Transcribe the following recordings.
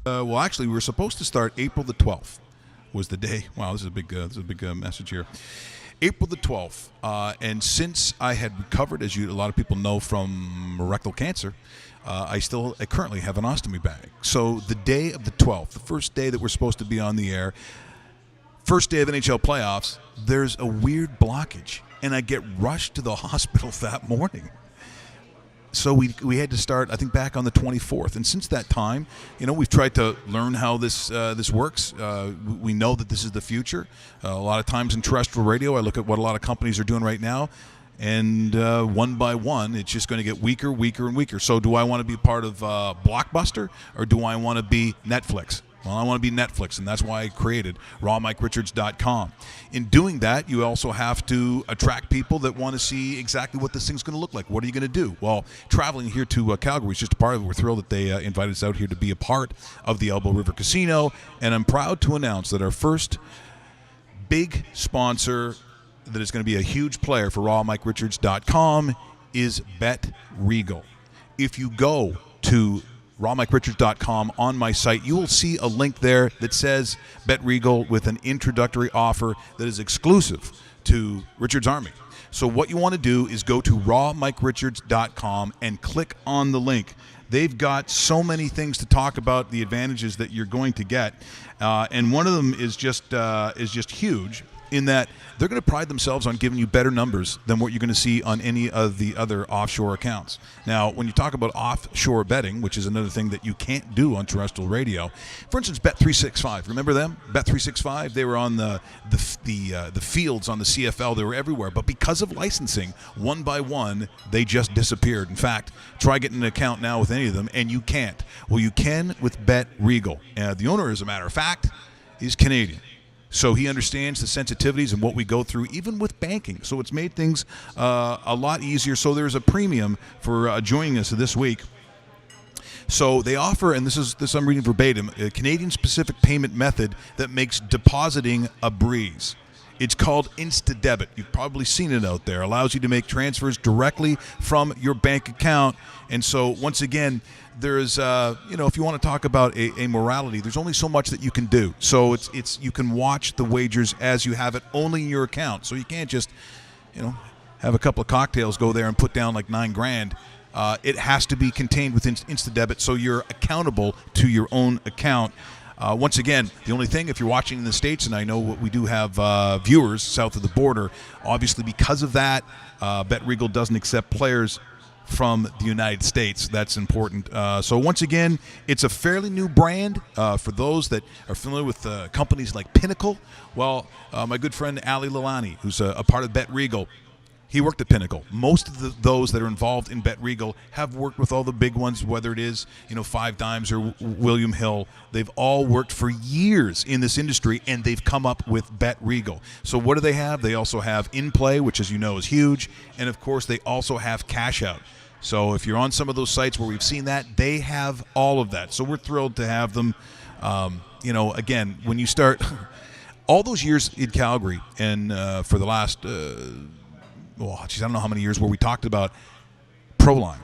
Well, actually, we were supposed to start April the 12th. Was the day. Wow, this is a big message here. April the 12th, and since I had recovered, as a lot of people know, from rectal cancer, I currently have an ostomy bag. So the day of the 12th, the first day that we're supposed to be on the air, first day of NHL playoffs, there's a weird blockage, and I get rushed to the hospital that morning. So we had to start, I think, back on the 24th. And since that time, we've tried to learn how this works. We know that this is the future. A lot of times in terrestrial radio, I look at what a lot of companies are doing right now, and one by one, it's just going to get weaker, weaker, and weaker. So do I want to be part of Blockbuster, or do I want to be Netflix? Well, I want to be Netflix, and that's why I created rawmikeRichards.com. In doing that, you also have to attract people that want to see exactly what this thing's going to look like. What are you going to do? Well, traveling here to Calgary is just a part of it. We're thrilled that they invited us out here to be a part of the Elbow River Casino, and I'm proud to announce that our first big sponsor that is going to be a huge player for rawmikeRichards.com is BetRegal. If you go to rawmikeRichards.com on my site, you will see a link there that says BetRegal with an introductory offer that is exclusive to Richards Army. So what you want to do is go to rawmikeRichards.com and click on the link. They've got so many things to talk about, the advantages that you're going to get, and one of them is just huge, in that they're going to pride themselves on giving you better numbers than what you're going to see on any of the other offshore accounts. Now, when you talk about offshore betting, which is another thing that you can't do on terrestrial radio, for instance, Bet365, remember them? Bet365, they were on the fields on the CFL. They were everywhere. But because of licensing, one by one, they just disappeared. In fact, try getting an account now with any of them, and you can't. Well, you can with BetRegal. The owner, as a matter of fact, is Canadian. So he understands the sensitivities and what we go through, even with banking. So it's made things a lot easier. So there's a premium for joining us this week. So they offer, and this I'm reading verbatim, a Canadian-specific payment method that makes depositing a breeze. It's called InstaDebit. You've probably seen it out there. Allows you to make transfers directly from your bank account. And so, once again, there's, if you want to talk about a morality, there's only so much that you can do. So it's you can watch the wagers as you have it only in your account. So you can't just, have a couple of cocktails, go there and put down like $9,000. It has to be contained within InstaDebit, so you're accountable to your own account. Once again, the only thing, if you're watching in the States, and I know we do have viewers south of the border, obviously because of that, BetRegal doesn't accept players from the United States. That's important. So once again, it's a fairly new brand. For those that are familiar with companies like Pinnacle, well, my good friend Ali Lalani, who's a part of BetRegal, he worked at Pinnacle. Most of those that are involved in BetRegal have worked with all the big ones, whether it is, Five Dimes or William Hill. They've all worked for years in this industry, and they've come up with BetRegal. So what do they have? They also have in-play, which, as you know, is huge. And, of course, they also have cash-out. So if you're on some of those sites where we've seen that, they have all of that. So we're thrilled to have them. Again, when you start all those years in Calgary, and for the last I don't know how many years where we talked about ProLine.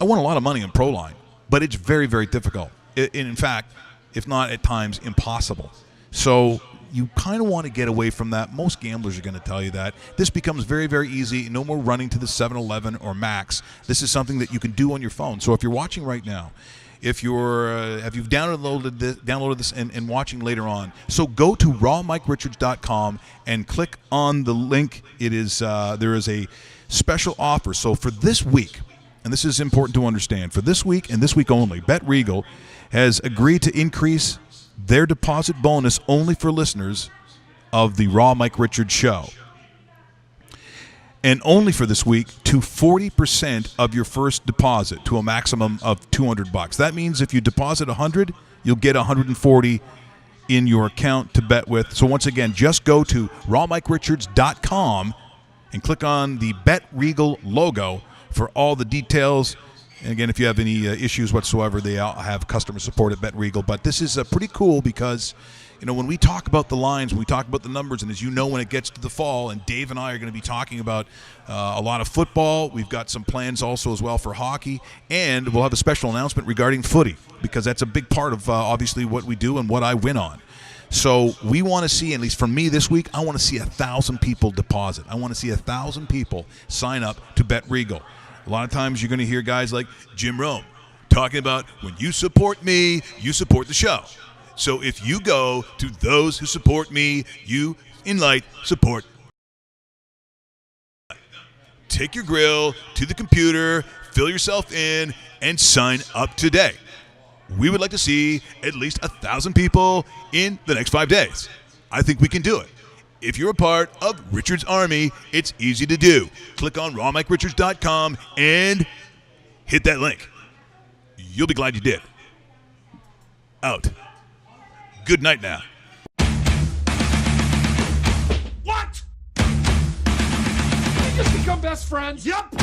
I won a lot of money on ProLine, but it's very, very difficult. In fact, if not at times, impossible. So you kind of want to get away from that. Most gamblers are going to tell you that. This becomes very, very easy. No more running to the 7-Eleven or Max. This is something that you can do on your phone. So if you're watching right now, if you've downloaded this and watching later on, so go to rawmikeRichards.com and click on the link. It is there is a special offer. So for this week, and this is important to understand, for this week and this week only, BetRegal has agreed to increase their deposit bonus only for listeners of the Raw Mike Richards Show. And only for this week, to 40% of your first deposit, to a maximum of $200. That means if you deposit $100, you'll get $140 in your account to bet with. So once again, just go to rawmikeRichards.com and click on the BetRegal logo for all the details. And again, if you have any issues whatsoever, they have customer support at BetRegal. But this is pretty cool because, when we talk about the lines, when we talk about the numbers, and as you know, when it gets to the fall, and Dave and I are going to be talking about a lot of football. We've got some plans also as well for hockey, and we'll have a special announcement regarding footy, because that's a big part of obviously what we do and what I win on. So we want to see, at least for me this week, I want to see 1,000 people deposit. I want to see 1,000 people sign up to BetRegal. A lot of times you're going to hear guys like Jim Rome talking about, when you support me, you support the show. So if you go to those who support me, you, in light, support. Take your grill to the computer, fill yourself in, and sign up today. We would like to see at least 1,000 people in the next 5 days. I think we can do it. If you're a part of Richard's Army, it's easy to do. Click on rawmike.richards.com and hit that link. You'll be glad you did. Out. Good night now. What? We just become best friends? Yep.